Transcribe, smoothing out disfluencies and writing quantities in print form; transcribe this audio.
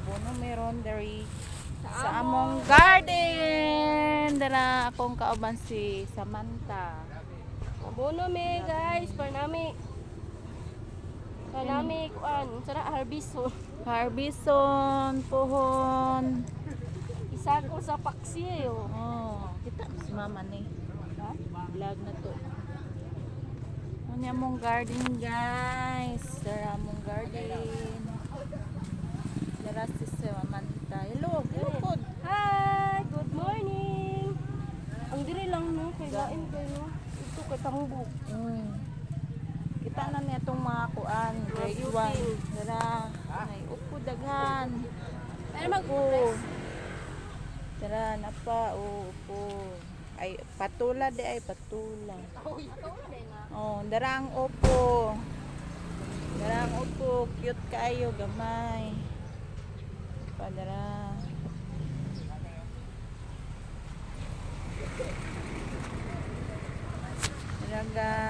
abono meron dari sa among garden. Dara akong kauban si Samantha. Abono me guys, parnami. Parnami kuan, sara harbiso. Harbison, puhon. Isa ko sa paksi yo. Oh, kita si mama ni. Ha? Vlog na to. Ano among garden guys? Dara among garden. Dara si Samantha. Hello, good. Hi, good morning. Ang diri lang no, kay lain kayo no. Ito kay tambok. Kita na niya itong mga kuan. Grade 1. Dara. Ay, upo daghan. Pero mag-upo. Dara, napa. Upo. Ay, patula di ay patula. Oh, dara ang upo. Dara ang upo. Cute kayo, gamay. Padara. Dara guys.